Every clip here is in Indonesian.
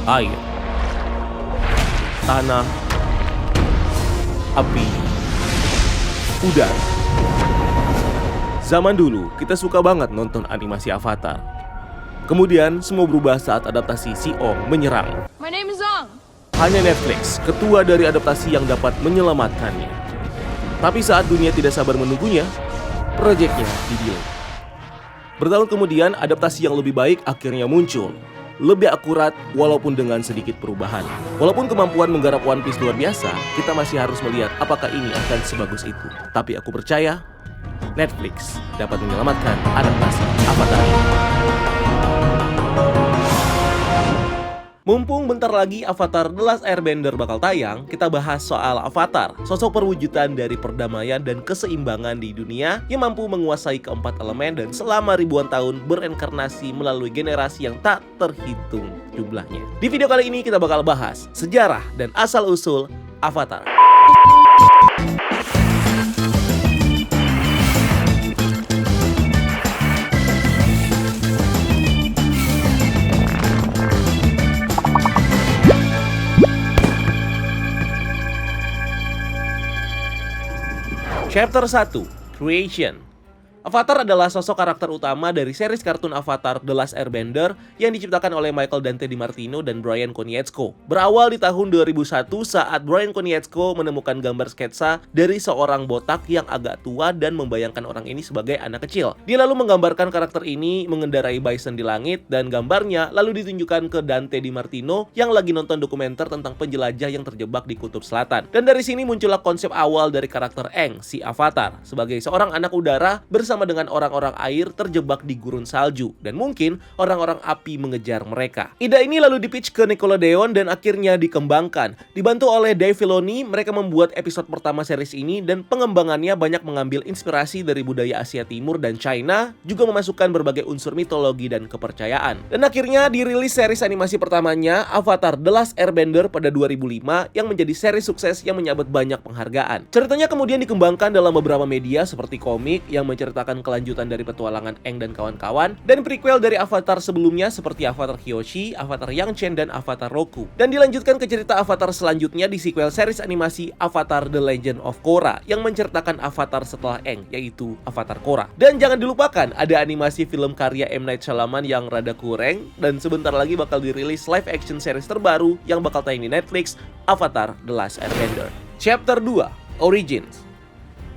air, tanah, api, udara. Zaman dulu, kita suka banget nonton animasi Avatar. Kemudian, semua berubah saat adaptasi Si Ong menyerang. My name is Zong. Hanya Netflix, ketua dari adaptasi yang dapat menyelamatkannya. Tapi saat dunia tidak sabar menunggunya, proyeknya di-delay. Bertahun kemudian, adaptasi yang lebih baik akhirnya muncul. Lebih akurat walaupun dengan sedikit perubahan. Walaupun kemampuan menggarap One Piece luar biasa, kita masih harus melihat apakah ini akan sebagus itu. Tapi aku percaya, Netflix dapat menyelamatkan adaptasi Avatar ini. Mumpung bentar lagi Avatar The Last Airbender bakal tayang, kita bahas soal Avatar, sosok perwujudan dari perdamaian dan keseimbangan di dunia yang mampu menguasai keempat elemen dan selama ribuan tahun berenkarnasi melalui generasi yang tak terhitung jumlahnya. Di video kali ini kita bakal bahas sejarah dan asal-usul Avatar. Chapter 1, Creation. Avatar adalah sosok karakter utama dari series kartun Avatar The Last Airbender yang diciptakan oleh Michael Dante DiMartino dan Bryan Konietzko. Berawal di tahun 2001 saat Bryan Konietzko menemukan gambar sketsa dari seorang botak yang agak tua dan membayangkan orang ini sebagai anak kecil. Dia lalu menggambarkan karakter ini mengendarai bison di langit dan gambarnya lalu ditunjukkan ke Dante DiMartino yang lagi nonton dokumenter tentang penjelajah yang terjebak di Kutub Selatan. Dan dari sini muncullah konsep awal dari karakter Aang, si Avatar, sebagai seorang anak udara bersama dengan orang-orang air terjebak di gurun salju dan mungkin orang-orang api mengejar mereka. Ide ini lalu dipitch ke Nickelodeon dan akhirnya dikembangkan. Dibantu oleh Dave Filoni, mereka membuat episode pertama series ini dan pengembangannya banyak mengambil inspirasi dari budaya Asia Timur dan China, juga memasukkan berbagai unsur mitologi dan kepercayaan. Dan akhirnya dirilis series animasi pertamanya, Avatar The Last Airbender pada 2005 yang menjadi series sukses yang menyabet banyak penghargaan. Ceritanya kemudian dikembangkan dalam beberapa media seperti komik yang menceritakan kelanjutan dari petualangan Aang dan kawan-kawan, dan prequel dari Avatar sebelumnya seperti Avatar Kyoshi, Avatar Yang Chen, dan Avatar Roku. Dan dilanjutkan ke cerita Avatar selanjutnya di sequel series animasi Avatar The Legend of Korra yang menceritakan Avatar setelah Aang, yaitu Avatar Korra. Dan jangan dilupakan ada animasi film karya M. Night Shyamalan yang rada kurang, dan sebentar lagi bakal dirilis live action series terbaru yang bakal tayang di Netflix, Avatar The Last Airbender. Chapter 2, Origins.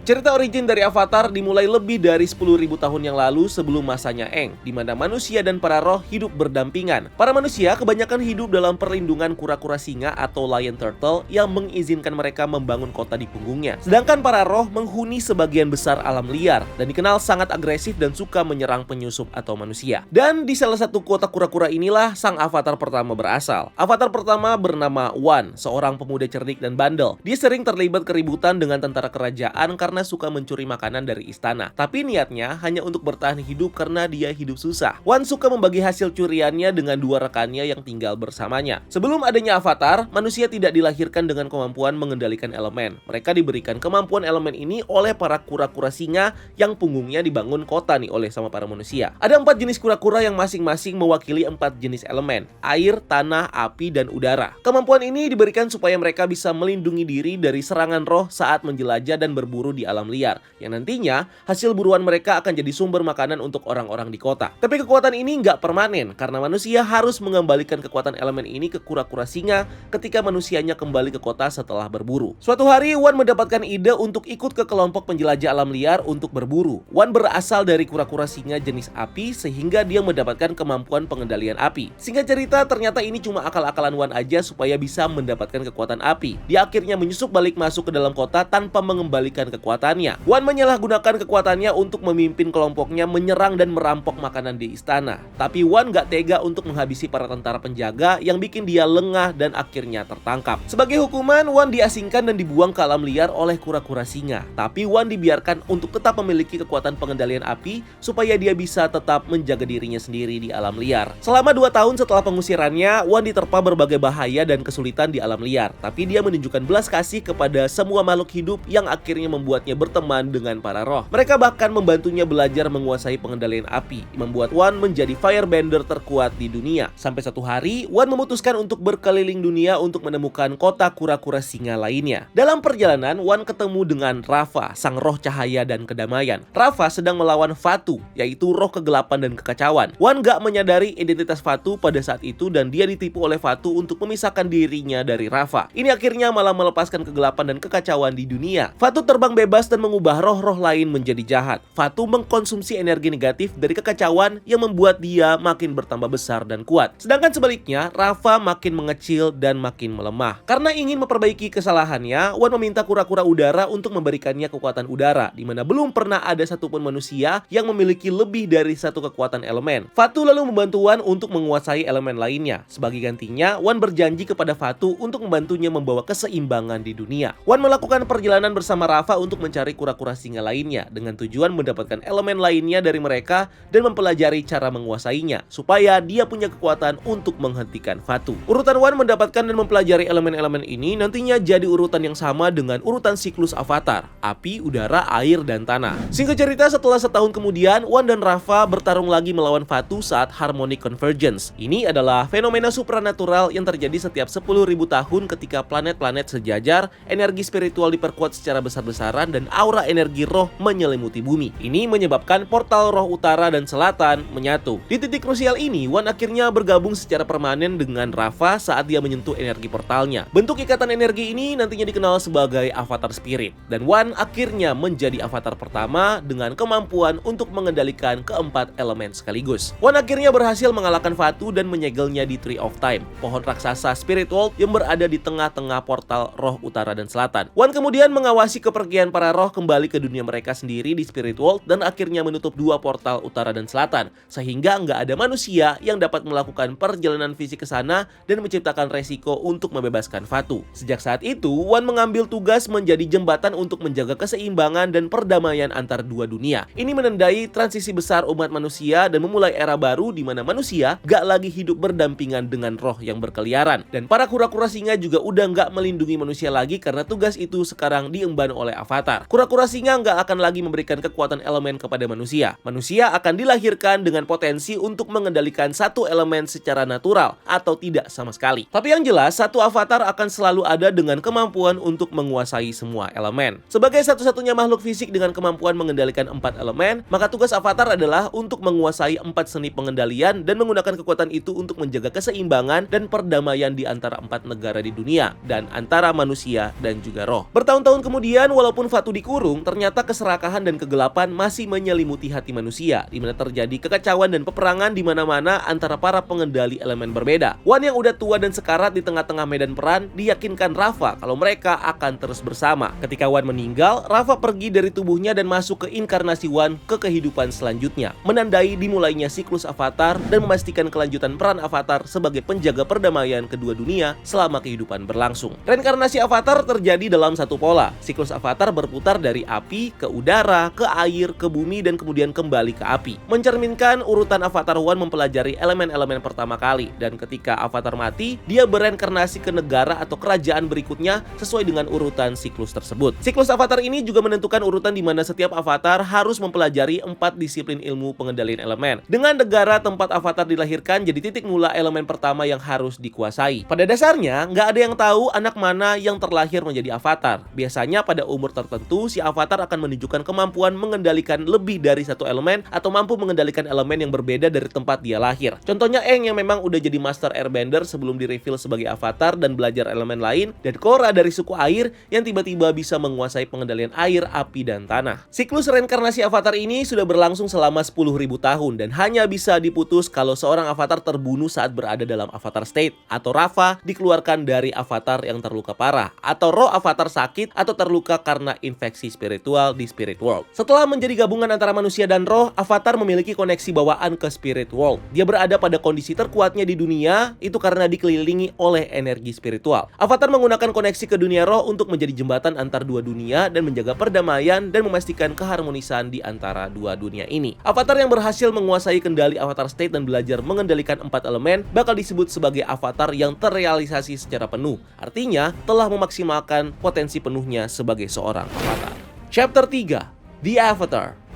Cerita origin dari Avatar dimulai lebih dari 10.000 tahun yang lalu sebelum masanya Aang, di mana manusia dan para roh hidup berdampingan. Para manusia kebanyakan hidup dalam perlindungan kura-kura singa atau lion turtle yang mengizinkan mereka membangun kota di punggungnya. Sedangkan para roh menghuni sebagian besar alam liar dan dikenal sangat agresif dan suka menyerang penyusup atau manusia. Dan di salah satu kota kura-kura inilah sang Avatar pertama berasal. Avatar pertama bernama Wan, seorang pemuda cerdik dan bandel. Dia sering terlibat keributan dengan tentara kerajaan karena suka mencuri makanan dari istana. Tapi niatnya hanya untuk bertahan hidup karena dia hidup susah. Wan suka membagi hasil curiannya dengan dua rekannya yang tinggal bersamanya. Sebelum adanya Avatar, manusia tidak dilahirkan dengan kemampuan mengendalikan elemen. Mereka diberikan kemampuan elemen ini oleh para kura-kura singa yang punggungnya dibangun kota nih oleh sama para manusia. Ada 4 jenis kura-kura yang masing-masing mewakili 4 jenis elemen: air, tanah, api, dan udara. Kemampuan ini diberikan supaya mereka bisa melindungi diri dari serangan roh saat menjelajah dan berburu di alam liar, yang nantinya hasil buruan mereka akan jadi sumber makanan untuk orang-orang di kota. Tapi kekuatan ini nggak permanen karena manusia harus mengembalikan kekuatan elemen ini ke kura-kura singa ketika manusianya kembali ke kota setelah berburu. Suatu hari Wan mendapatkan ide untuk ikut ke kelompok penjelajah alam liar untuk berburu. Wan berasal dari kura-kura singa jenis api sehingga dia mendapatkan kemampuan pengendalian api. Singkat cerita, ternyata ini cuma akal-akalan Wan aja supaya bisa mendapatkan kekuatan api. Dia akhirnya menyusup balik masuk ke dalam kota tanpa mengembalikan kekuatan kekuatannya. Wan menyalahgunakan kekuatannya untuk memimpin kelompoknya menyerang dan merampok makanan di istana. Tapi Wan gak tega untuk menghabisi para tentara penjaga yang bikin dia lengah dan akhirnya tertangkap. Sebagai hukuman, Wan diasingkan dan dibuang ke alam liar oleh kura-kura singa. Tapi Wan dibiarkan untuk tetap memiliki kekuatan pengendalian api supaya dia bisa tetap menjaga dirinya sendiri di alam liar. Selama 2 tahun setelah pengusirannya, Wan diterpa berbagai bahaya dan kesulitan di alam liar. Tapi dia menunjukkan belas kasih kepada semua makhluk hidup yang akhirnya membuat membuatnya berteman dengan para roh. Mereka bahkan membantunya belajar menguasai pengendalian api, membuat Wan menjadi firebender terkuat di dunia. Sampai satu hari, Wan memutuskan untuk berkeliling dunia untuk menemukan kota kura-kura singa lainnya. Dalam perjalanan, Wan ketemu dengan Rafa, sang roh cahaya dan kedamaian. Rafa sedang melawan Fatu, yaitu roh kegelapan dan kekacauan. Wan gak menyadari identitas Fatu pada saat itu dan dia ditipu oleh Fatu untuk memisahkan dirinya dari Rafa. Ini akhirnya malah melepaskan kegelapan dan kekacauan di dunia. Fatu terbang bebas dan mengubah roh-roh lain menjadi jahat. Fatu mengkonsumsi energi negatif dari kekacauan yang membuat dia makin bertambah besar dan kuat. Sedangkan sebaliknya, Rafa makin mengecil dan makin melemah. Karena ingin memperbaiki kesalahannya, Wan meminta kura-kura udara untuk memberikannya kekuatan udara, di mana belum pernah ada satupun manusia yang memiliki lebih dari satu kekuatan elemen. Fatu lalu membantu Wan untuk menguasai elemen lainnya. Sebagai gantinya, Wan berjanji kepada Fatu untuk membantunya membawa keseimbangan di dunia. Wan melakukan perjalanan bersama Rafa untuk mencari kura-kura singa lainnya dengan tujuan mendapatkan elemen lainnya dari mereka dan mempelajari cara menguasainya supaya dia punya kekuatan untuk menghentikan Fatu. Urutan Wan mendapatkan dan mempelajari elemen-elemen ini nantinya jadi urutan yang sama dengan urutan siklus Avatar: api, udara, air, dan tanah. Singkat cerita, setelah setahun kemudian, Wan dan Rafa bertarung lagi melawan Fatu saat Harmonic Convergence. Ini adalah fenomena supranatural yang terjadi setiap 10.000 tahun ketika planet-planet sejajar, energi spiritual diperkuat secara besar-besaran, dan aura energi roh menyelimuti bumi. Ini menyebabkan portal roh utara dan selatan menyatu. Di titik krusial ini, Wan akhirnya bergabung secara permanen dengan Rafa saat dia menyentuh energi portalnya. Bentuk ikatan energi ini nantinya dikenal sebagai Avatar Spirit, dan Wan akhirnya menjadi avatar pertama dengan kemampuan untuk mengendalikan keempat elemen sekaligus. Wan akhirnya berhasil mengalahkan Fatu dan menyegelnya di Tree of Time, pohon raksasa Spirit World yang berada di tengah-tengah portal roh utara dan selatan. Wan kemudian mengawasi kepergian para roh kembali ke dunia mereka sendiri di Spirit World dan akhirnya menutup dua portal utara dan selatan, sehingga nggak ada manusia yang dapat melakukan perjalanan fisik ke sana dan menciptakan resiko untuk membebaskan Fatu. Sejak saat itu, Wan mengambil tugas menjadi jembatan untuk menjaga keseimbangan dan perdamaian antar dua dunia. Ini menandai transisi besar umat manusia dan memulai era baru di mana manusia gak lagi hidup berdampingan dengan roh yang berkeliaran. Dan para kura-kura singa juga udah gak melindungi manusia lagi karena tugas itu sekarang diemban oleh Avatar. Kura-kura singa gak akan lagi memberikan kekuatan elemen kepada manusia. Manusia akan dilahirkan dengan potensi untuk mengendalikan satu elemen secara natural atau tidak sama sekali. Tapi yang jelas, satu avatar akan selalu ada dengan kemampuan untuk menguasai semua elemen. Sebagai satu-satunya makhluk fisik dengan kemampuan mengendalikan 4 elemen, maka tugas avatar adalah untuk menguasai 4 seni pengendalian dan menggunakan kekuatan itu untuk menjaga keseimbangan dan perdamaian di antara 4 negara di dunia dan antara manusia dan juga roh. Bertahun-tahun kemudian, walaupun Fatu dikurung, ternyata keserakahan dan kegelapan masih menyelimuti hati manusia, di mana terjadi kekacauan dan peperangan di mana-mana antara para pengendali elemen berbeda. Wan yang udah tua dan sekarat di tengah-tengah medan perang diyakinkan Rafa kalau mereka akan terus bersama. Ketika Wan meninggal, Rafa pergi dari tubuhnya dan masuk ke inkarnasi Wan ke kehidupan selanjutnya, menandai dimulainya siklus Avatar dan memastikan kelanjutan peran Avatar sebagai penjaga perdamaian kedua dunia selama kehidupan berlangsung. Reinkarnasi Avatar terjadi dalam satu pola. Siklus Avatar berputar dari api ke udara, ke air, ke bumi, dan kemudian kembali ke api. Mencerminkan urutan Avatar Wan mempelajari elemen-elemen pertama kali, dan ketika Avatar mati, dia bereinkarnasi ke negara atau kerajaan berikutnya sesuai dengan urutan siklus tersebut. Siklus Avatar ini juga menentukan urutan di mana setiap Avatar harus mempelajari 4 disiplin ilmu pengendalian elemen. Dengan negara tempat Avatar dilahirkan jadi titik mula elemen pertama yang harus dikuasai. Pada dasarnya, nggak ada yang tahu anak mana yang terlahir menjadi Avatar. Biasanya pada umur tertentu, si Avatar akan menunjukkan kemampuan mengendalikan lebih dari satu elemen atau mampu mengendalikan elemen yang berbeda dari tempat dia lahir. Contohnya Aang yang memang udah jadi Master Airbender sebelum di-reveal sebagai Avatar dan belajar elemen lain, dan Korra dari suku air yang tiba-tiba bisa menguasai pengendalian air, api, dan tanah. Siklus reinkarnasi Avatar ini sudah berlangsung selama 10.000 tahun dan hanya bisa diputus kalau seorang Avatar terbunuh saat berada dalam Avatar State, atau Rafa dikeluarkan dari Avatar yang terluka parah, atau roh Avatar sakit atau terluka karena infeksi spiritual di Spirit World. Setelah menjadi gabungan antara manusia dan roh, Avatar memiliki koneksi bawaan ke Spirit World. Dia berada pada kondisi terkuatnya di dunia, itu karena dikelilingi oleh energi spiritual. Avatar menggunakan koneksi ke dunia roh untuk menjadi jembatan antar dua dunia dan menjaga perdamaian dan memastikan keharmonisan di antara dua dunia ini. Avatar yang berhasil menguasai kendali Avatar State dan belajar mengendalikan 4 elemen bakal disebut sebagai Avatar yang terrealisasi secara penuh. Artinya, telah memaksimalkan potensi penuhnya sebagai seorang Avatar. Chapter 3, The Avatar.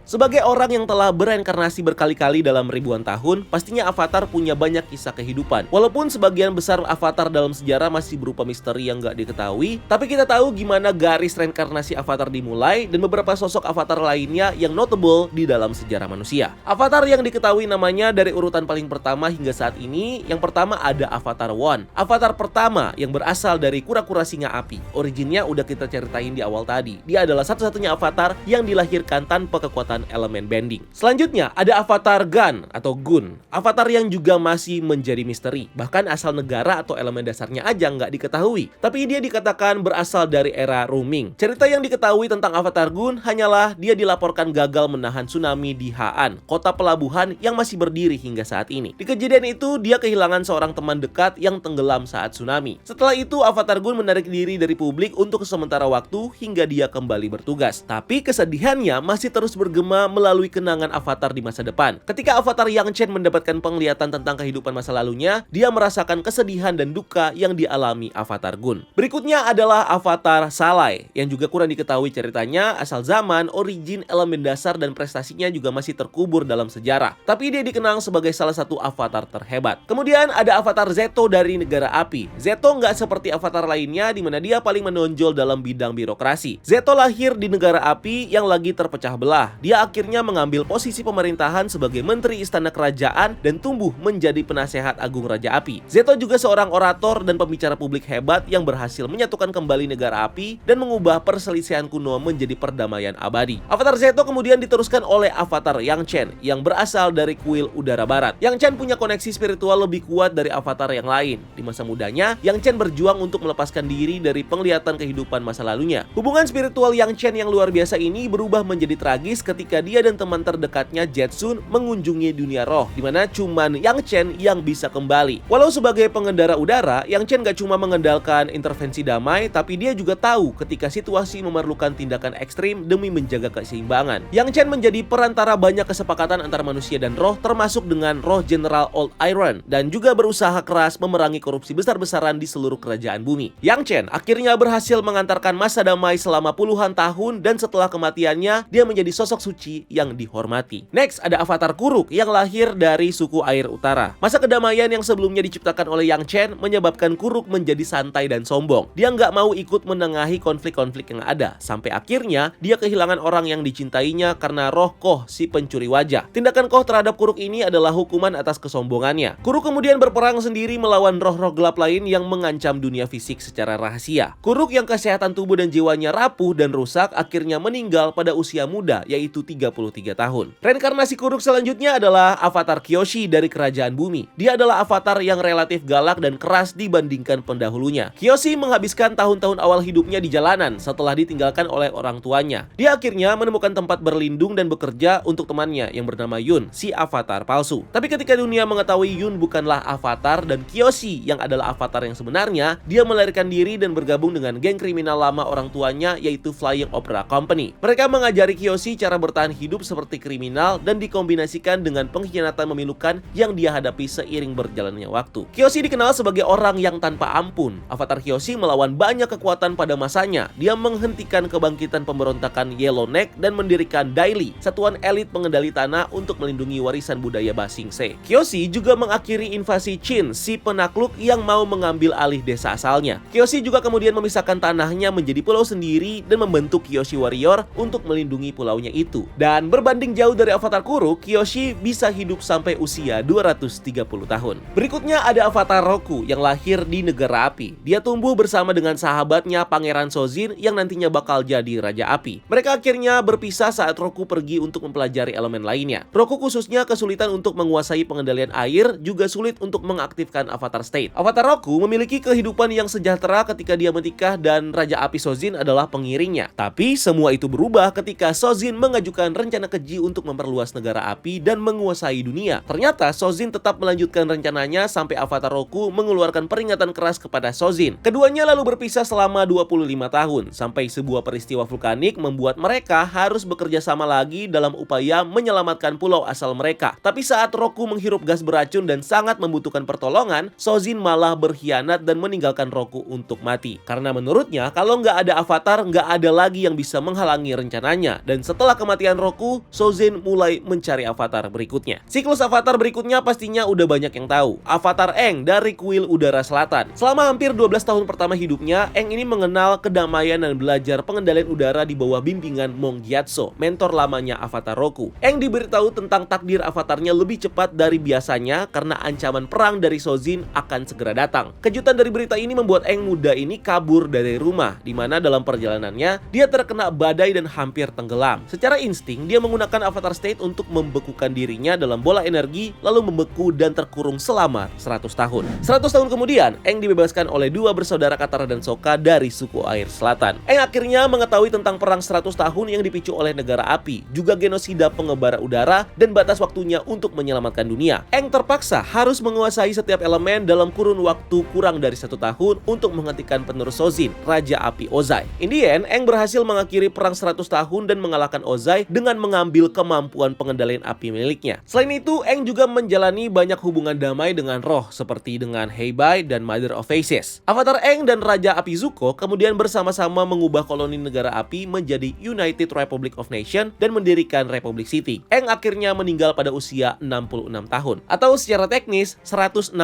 Sebagai orang yang telah bereinkarnasi berkali-kali dalam ribuan tahun, pastinya Avatar punya banyak kisah kehidupan. Walaupun sebagian besar Avatar dalam sejarah masih berupa misteri yang gak diketahui, tapi kita tahu gimana garis reinkarnasi Avatar dimulai dan beberapa sosok Avatar lainnya yang notable di dalam sejarah manusia. Avatar yang diketahui namanya dari urutan paling pertama hingga saat ini, yang pertama ada Avatar One. Avatar pertama yang berasal dari kura-kura singa api. Originnya udah kita ceritain di awal tadi. Dia adalah satu-satunya Avatar yang dilahirkan tanpa kekuatan elemen bending. Selanjutnya ada Avatar Gun atau Gun, Avatar yang juga masih menjadi misteri. Bahkan asal negara atau elemen dasarnya aja nggak diketahui. Tapi dia dikatakan berasal dari era Rooming. Cerita yang diketahui tentang Avatar Gun hanyalah dia dilaporkan gagal menahan tsunami di Ha'an, kota pelabuhan yang masih berdiri hingga saat ini. Di kejadian itu dia kehilangan seorang teman dekat yang tenggelam saat tsunami. Setelah itu Avatar Gun menarik diri dari publik untuk sementara waktu hingga dia kembali bertugas. Tapi kesedihannya masih terus bergema melalui kenangan Avatar di masa depan. Ketika Avatar Yang Chen mendapatkan penglihatan tentang kehidupan masa lalunya, dia merasakan kesedihan dan duka yang dialami Avatar Gun. Berikutnya adalah Avatar Salai, yang juga kurang diketahui ceritanya, asal zaman, origin, elemen dasar, dan prestasinya juga masih terkubur dalam sejarah. Tapi dia dikenang sebagai salah satu Avatar terhebat. Kemudian ada Avatar Zeto dari negara api. Zeto nggak seperti Avatar lainnya di mana dia paling menonjol dalam bidang birokrasi. Zeto lahir di negara api yang lagi terpecah belah. Dia akhirnya mengambil posisi pemerintahan sebagai menteri istana kerajaan dan tumbuh menjadi penasehat agung Raja Api. Zeto juga seorang orator dan pembicara publik hebat yang berhasil menyatukan kembali negara api dan mengubah perselisihan kuno menjadi perdamaian abadi. Avatar Zeto kemudian diteruskan oleh Avatar Yang Chen yang berasal dari kuil udara barat. Yang Chen punya koneksi spiritual lebih kuat dari Avatar yang lain. Di masa mudanya, Yang Chen berjuang untuk melepaskan diri dari penglihatan kehidupan masa lalunya. Hubungan spiritual Yang Chen yang luar biasa ini berubah menjadi tragis ketika dia dan teman terdekatnya Jetsun mengunjungi dunia roh, dimana cuman Yang Chen yang bisa kembali. Walau sebagai pengendara udara, Yang Chen gak cuma mengendalikan intervensi damai, tapi dia juga tahu ketika situasi memerlukan tindakan ekstrim demi menjaga keseimbangan. Yang Chen menjadi perantara banyak kesepakatan antara manusia dan roh, termasuk dengan roh General Old Iron, dan juga berusaha keras memerangi korupsi besar-besaran di seluruh kerajaan bumi. Yang Chen akhirnya berhasil mengantarkan masa damai selama puluhan tahun, dan setelah kematiannya, dia menjadi sosok suci yang dihormati. Next, ada Avatar Kuruk yang lahir dari suku air utara. Masa kedamaian yang sebelumnya diciptakan oleh Yang Chen menyebabkan Kuruk menjadi santai dan sombong. Dia nggak mau ikut menengahi konflik-konflik yang ada. Sampai akhirnya, dia kehilangan orang yang dicintainya karena roh Koh, si pencuri wajah. Tindakan Koh terhadap Kuruk ini adalah hukuman atas kesombongannya. Kuruk kemudian berperang sendiri melawan roh-roh gelap lain yang mengancam dunia fisik secara rahasia. Kuruk yang kesehatan tubuh dan jiwanya rapuh dan rusak akhirnya meninggal pada usia muda, yaitu 33 tahun. Reinkarnasi Kuruk selanjutnya adalah Avatar Kyoshi dari Kerajaan Bumi. Dia adalah avatar yang relatif galak dan keras dibandingkan pendahulunya. Kyoshi menghabiskan tahun-tahun awal hidupnya di jalanan setelah ditinggalkan oleh orang tuanya. Dia akhirnya menemukan tempat berlindung dan bekerja untuk temannya yang bernama Yun, si avatar palsu. Tapi ketika dunia mengetahui Yun bukanlah avatar dan Kyoshi yang adalah avatar yang sebenarnya, dia melarikan diri dan bergabung dengan geng kriminal lama orang tuanya, yaitu Flying Opera Company. Mereka mengajari Kyoshi cara bertahan hidup seperti kriminal dan dikombinasikan dengan pengkhianatan memilukan yang dia hadapi seiring berjalannya waktu. Kyoshi dikenal sebagai orang yang tanpa ampun. Avatar Kyoshi melawan banyak kekuatan pada masanya. Dia menghentikan kebangkitan pemberontakan Yellowneck dan mendirikan Daily, satuan elit pengendali tanah untuk melindungi warisan budaya Ba Sing Se. Kyoshi juga mengakhiri invasi Qin, si penakluk yang mau mengambil alih desa asalnya. Kyoshi juga kemudian memisahkan tanahnya menjadi pulau sendiri dan membentuk Kyoshi Warrior untuk melindungi pulaunya itu. Dan berbanding jauh dari Avatar Kuruk, Kyoshi bisa hidup sampai usia 230 tahun. Berikutnya ada Avatar Roku yang lahir di negara api. Dia tumbuh bersama dengan sahabatnya Pangeran Sozin yang nantinya bakal jadi Raja Api. Mereka akhirnya berpisah saat Roku pergi untuk mempelajari elemen lainnya. Roku khususnya kesulitan untuk menguasai pengendalian air, juga sulit untuk mengaktifkan Avatar State. Avatar Roku memiliki kehidupan yang sejahtera ketika dia menikah dan Raja Api Sozin adalah pengiringnya. Tapi semua itu berubah ketika Sozin mengajak mengajukan rencana keji untuk memperluas negara api dan menguasai dunia. Ternyata Sojin tetap melanjutkan rencananya sampai Avatar Roku mengeluarkan peringatan keras kepada Sojin. Keduanya lalu berpisah selama 25 tahun sampai sebuah peristiwa vulkanik membuat mereka harus bekerja sama lagi dalam upaya menyelamatkan pulau asal mereka. Tapi saat Roku menghirup gas beracun dan sangat membutuhkan pertolongan, Sojin malah berkhianat dan meninggalkan Roku untuk mati. Karena menurutnya kalau nggak ada Avatar, nggak ada lagi yang bisa menghalangi rencananya. Dan setelah kematian Roku, Sojin mulai mencari Avatar berikutnya. Siklus Avatar berikutnya pastinya udah banyak yang tahu. Avatar Aang dari kuil udara selatan. Selama hampir 12 tahun pertama hidupnya, Aang ini mengenal kedamaian dan belajar pengendalian udara di bawah bimbingan Mong Gyatso, mentor lamanya Avatar Roku. Aang diberitahu tentang takdir Avatarnya lebih cepat dari biasanya karena ancaman perang dari Sojin akan segera datang. Kejutan dari berita ini membuat Aang muda ini kabur dari rumah, di mana dalam perjalanannya dia terkena badai dan hampir tenggelam. Secara insting, dia menggunakan Avatar State untuk membekukan dirinya dalam bola energi, lalu membeku dan terkurung selama 100 tahun. 100 tahun kemudian, Aang dibebaskan oleh dua bersaudara Katara dan Sokka dari suku air selatan. Aang akhirnya mengetahui tentang perang 100 tahun yang dipicu oleh negara api, juga genosida pengebara udara, dan batas waktunya untuk menyelamatkan dunia. Aang terpaksa harus menguasai setiap elemen dalam kurun waktu kurang dari 1 tahun untuk menghentikan penerus Sojin, Raja Api Ozai. In the end, Aang berhasil mengakhiri perang 100 tahun dan mengalahkan Ozai dengan mengambil kemampuan pengendalian api miliknya. Selain itu, Aang juga menjalani banyak hubungan damai dengan roh, seperti dengan Heibai dan Mother of Faces. Avatar Aang dan Raja Api Zuko kemudian bersama-sama mengubah koloni negara api menjadi United Republic of Nations dan mendirikan Republic City. Aang akhirnya meninggal pada usia 66 tahun, atau secara teknis 166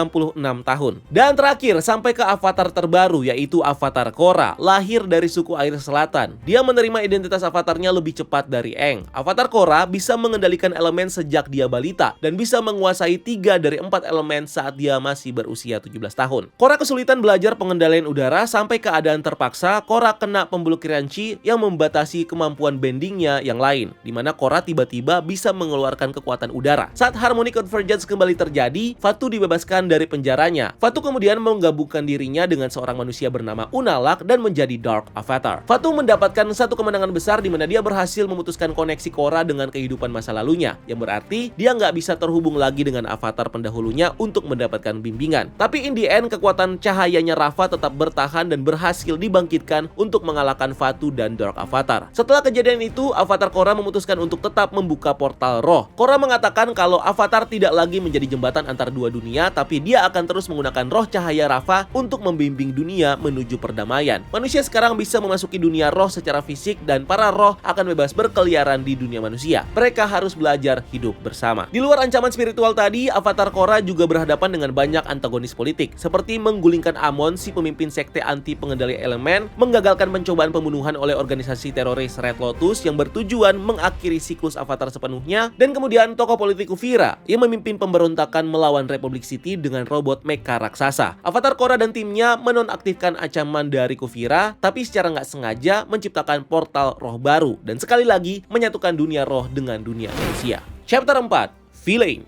tahun. Dan terakhir, sampai ke Avatar terbaru, yaitu Avatar Korra, lahir dari suku air selatan. Dia menerima identitas Avatarnya lebih cepat dari Aang. Avatar Korra bisa mengendalikan elemen sejak dia balita dan bisa menguasai 3 dari 4 elemen saat dia masih berusia 17 tahun. Korra kesulitan belajar pengendalian udara sampai keadaan terpaksa Korra kena pemblokiran Chi yang membatasi kemampuan bendingnya yang lain, di mana Korra tiba-tiba bisa mengeluarkan kekuatan udara. Saat Harmonic Convergence kembali terjadi, Fatu dibebaskan dari penjaranya. Fatu kemudian menggabungkan dirinya dengan seorang manusia bernama Unalaq dan menjadi Dark Avatar. Fatu mendapatkan satu kemenangan besar di mana dia berhasil memutuskan koneksi Korra dengan kehidupan masa lalunya, yang berarti dia nggak bisa terhubung lagi dengan avatar pendahulunya untuk mendapatkan bimbingan. Tapi in the end, kekuatan cahayanya Rafa tetap bertahan dan berhasil dibangkitkan untuk mengalahkan Fatu dan Dark Avatar. Setelah kejadian itu, Avatar Korra memutuskan untuk tetap membuka portal roh. Korra mengatakan kalau Avatar tidak lagi menjadi jembatan antar dua dunia, tapi dia akan terus menggunakan roh cahaya Rafa untuk membimbing dunia menuju perdamaian. Manusia sekarang bisa memasuki dunia roh secara fisik dan para roh akan bebas berkeliaran di dunia manusia. Mereka harus belajar hidup bersama. Di luar ancaman spiritual tadi, Avatar Korra juga berhadapan dengan banyak antagonis politik, seperti menggulingkan Amon, si pemimpin sekte anti pengendali elemen, menggagalkan pencobaan pembunuhan oleh organisasi teroris Red Lotus yang bertujuan mengakhiri siklus Avatar sepenuhnya, dan kemudian tokoh politik Kuvira yang memimpin pemberontakan melawan Republic City dengan robot mecha raksasa. Avatar Korra dan timnya menonaktifkan ancaman dari Kuvira, tapi secara nggak sengaja menciptakan portal roh baru dan sekali lagi menyatukan dunia roh dengan dunia manusia. Chapter 4, Villain.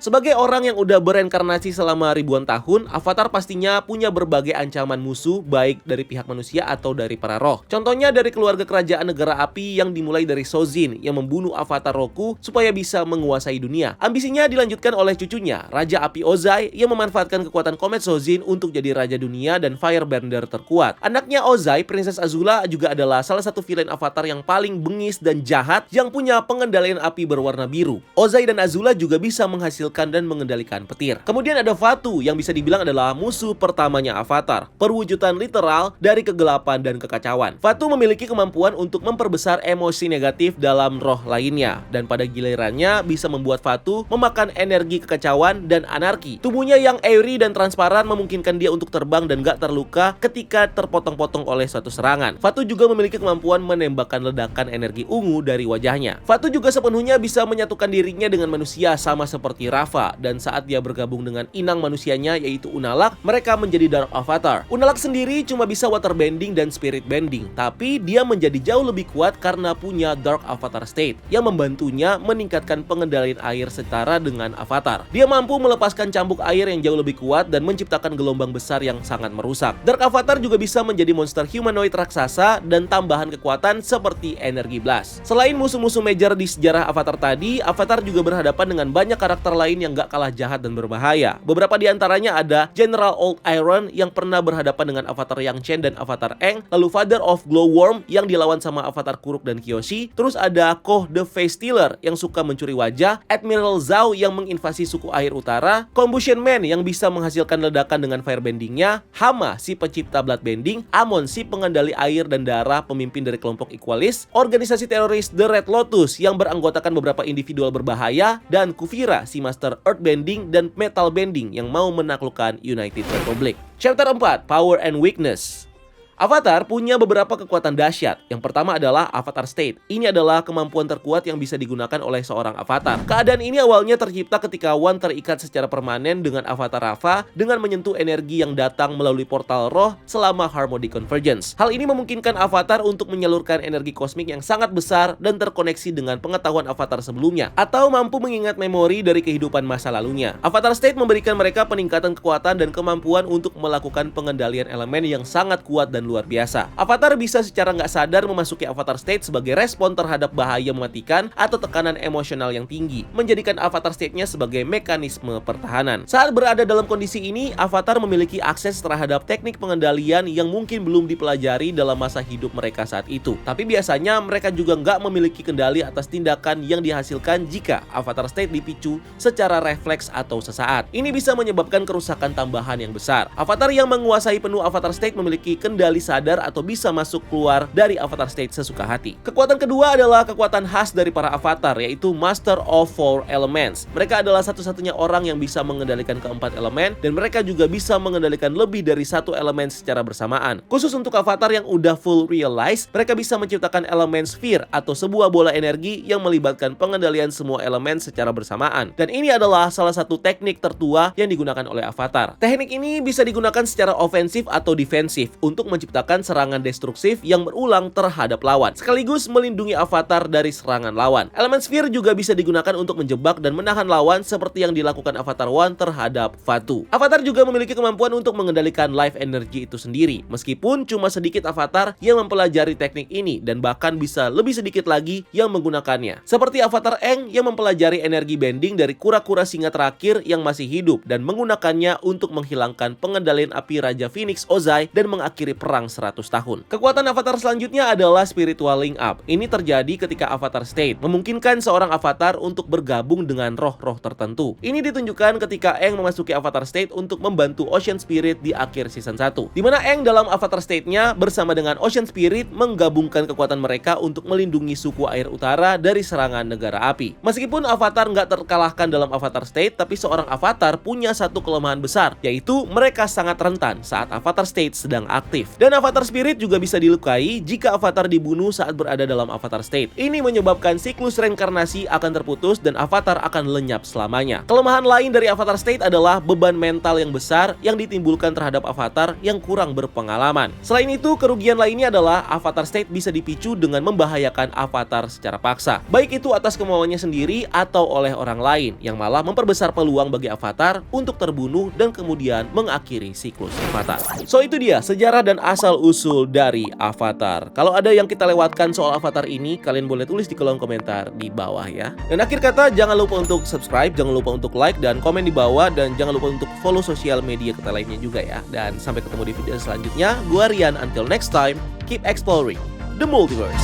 Sebagai orang yang udah bereinkarnasi selama ribuan tahun, Avatar pastinya punya berbagai ancaman musuh, baik dari pihak manusia atau dari para roh. Contohnya dari keluarga kerajaan negara api yang dimulai dari Sojin yang membunuh Avatar Roku supaya bisa menguasai dunia. Ambisinya dilanjutkan oleh cucunya, Raja Api Ozai yang memanfaatkan kekuatan komet Sojin untuk jadi raja dunia dan firebender terkuat. Anaknya Ozai, Princess Azula, juga adalah salah satu villain Avatar yang paling bengis dan jahat yang punya pengendalian api berwarna biru. Ozai dan Azula juga bisa menghasilkan dan mengendalikan petir. Kemudian ada Fatu yang bisa dibilang adalah musuh pertamanya Avatar, perwujudan literal dari kegelapan dan kekacauan. Fatu memiliki kemampuan untuk memperbesar emosi negatif dalam roh lainnya, dan pada gilirannya bisa membuat Fatu memakan energi kekacauan dan anarki. Tubuhnya yang airy dan transparan memungkinkan dia untuk terbang dan gak terluka ketika terpotong-potong oleh suatu serangan. Fatu juga memiliki kemampuan menembakkan ledakan energi ungu dari wajahnya. Fatu juga sepenuhnya bisa menyatukan dirinya dengan manusia sama seperti Rafa, dan saat dia bergabung dengan inang manusianya yaitu Unalaq, mereka menjadi Dark Avatar. Unalaq sendiri cuma bisa waterbending dan spirit bending, tapi dia menjadi jauh lebih kuat karena punya Dark Avatar State yang membantunya meningkatkan pengendalian air setara dengan Avatar. Dia mampu melepaskan cambuk air yang jauh lebih kuat dan menciptakan gelombang besar yang sangat merusak. Dark Avatar juga bisa menjadi monster humanoid raksasa dan tambahan kekuatan seperti energi blast. Selain musuh-musuh major di sejarah Avatar tadi, Avatar juga berhadapan dengan banyak karakter lain yang gak kalah jahat dan berbahaya. Beberapa di antaranya ada General Old Iron yang pernah berhadapan dengan Avatar Yang Chen dan Avatar Aang, lalu Father of Glowworm yang dilawan sama Avatar Kuruk dan Kyoshi, terus ada Koh the Face Stealer yang suka mencuri wajah, Admiral Zhao yang menginvasi suku air utara, Combustion Man yang bisa menghasilkan ledakan dengan firebendingnya, Hama si pencipta bloodbending, Amon si pengendali air dan darah pemimpin dari kelompok Equalis, organisasi teroris The Red Lotus yang beranggotakan beberapa individual berbahaya, dan Kuvira si master earthbending dan metal bending yang mau menaklukkan United Republic. Chapter 4, Power and Weakness. Avatar punya beberapa kekuatan dahsyat. Yang pertama adalah Avatar State. Ini adalah kemampuan terkuat yang bisa digunakan oleh seorang avatar. Keadaan ini awalnya tercipta ketika Wan terikat secara permanen dengan Avatar Rafa dengan menyentuh energi yang datang melalui portal roh selama Harmonic Convergence. Hal ini memungkinkan avatar untuk menyalurkan energi kosmik yang sangat besar dan terkoneksi dengan pengetahuan avatar sebelumnya, atau mampu mengingat memori dari kehidupan masa lalunya. Avatar State memberikan mereka peningkatan kekuatan dan kemampuan untuk melakukan pengendalian elemen yang sangat kuat dan luar biasa. Avatar bisa secara nggak sadar memasuki Avatar State sebagai respon terhadap bahaya mematikan atau tekanan emosional yang tinggi, menjadikan Avatar State-nya sebagai mekanisme pertahanan. Saat berada dalam kondisi ini, Avatar memiliki akses terhadap teknik pengendalian yang mungkin belum dipelajari dalam masa hidup mereka saat itu. Tapi biasanya mereka juga nggak memiliki kendali atas tindakan yang dihasilkan jika Avatar State dipicu secara refleks atau sesaat. Ini bisa menyebabkan kerusakan tambahan yang besar. Avatar yang menguasai penuh Avatar State memiliki kendali sadar atau bisa masuk keluar dari Avatar State sesuka hati. Kekuatan kedua adalah kekuatan khas dari para avatar, yaitu Master of Four Elements. Mereka adalah satu-satunya orang yang bisa mengendalikan keempat elemen, dan mereka juga bisa mengendalikan lebih dari satu elemen secara bersamaan. Khusus untuk avatar yang udah full realize, mereka bisa menciptakan elemen sphere atau sebuah bola energi yang melibatkan pengendalian semua elemen secara bersamaan. Dan ini adalah salah satu teknik tertua yang digunakan oleh avatar. Teknik ini bisa digunakan secara ofensif atau defensif untuk menciptakan serangan destruktif yang berulang terhadap lawan, sekaligus melindungi avatar dari serangan lawan. Elemen sphere juga bisa digunakan untuk menjebak dan menahan lawan seperti yang dilakukan Avatar One terhadap Fatu. Avatar juga memiliki kemampuan untuk mengendalikan life energy itu sendiri, meskipun cuma sedikit avatar yang mempelajari teknik ini dan bahkan bisa lebih sedikit lagi yang menggunakannya. Seperti Avatar Aang yang mempelajari energi bending dari kura-kura singa terakhir yang masih hidup dan menggunakannya untuk menghilangkan pengendalian api Raja Phoenix Ozai dan mengakhiri perang 100 tahun. Kekuatan avatar selanjutnya adalah Spiritual Link Up. Ini terjadi ketika Avatar State memungkinkan seorang avatar untuk bergabung dengan roh-roh tertentu. Ini ditunjukkan ketika Aang memasuki Avatar State untuk membantu Ocean Spirit di akhir season 1. Di mana Aang dalam Avatar State-nya bersama dengan Ocean Spirit menggabungkan kekuatan mereka untuk melindungi suku air utara dari serangan negara api. Meskipun avatar nggak terkalahkan dalam Avatar State, tapi seorang avatar punya satu kelemahan besar, yaitu mereka sangat rentan saat Avatar State sedang aktif. Dan Avatar Spirit juga bisa dilukai jika avatar dibunuh saat berada dalam Avatar State. Ini menyebabkan siklus reinkarnasi akan terputus dan avatar akan lenyap selamanya. Kelemahan lain dari Avatar State adalah beban mental yang besar yang ditimbulkan terhadap avatar yang kurang berpengalaman. Selain itu, kerugian lainnya adalah Avatar State bisa dipicu dengan membahayakan avatar secara paksa, baik itu atas kemauannya sendiri atau oleh orang lain, yang malah memperbesar peluang bagi avatar untuk terbunuh dan kemudian mengakhiri siklus avatar. So itu dia sejarah dan asal-usul dari Avatar. Kalau ada yang kita lewatkan soal Avatar ini, kalian boleh tulis di kolom komentar di bawah ya. Dan akhir kata, jangan lupa untuk subscribe, jangan lupa untuk like dan komen di bawah, dan jangan lupa untuk follow sosial media kita lainnya juga ya. Dan sampai ketemu di video selanjutnya. Gua Rian, until next time, keep exploring the multiverse.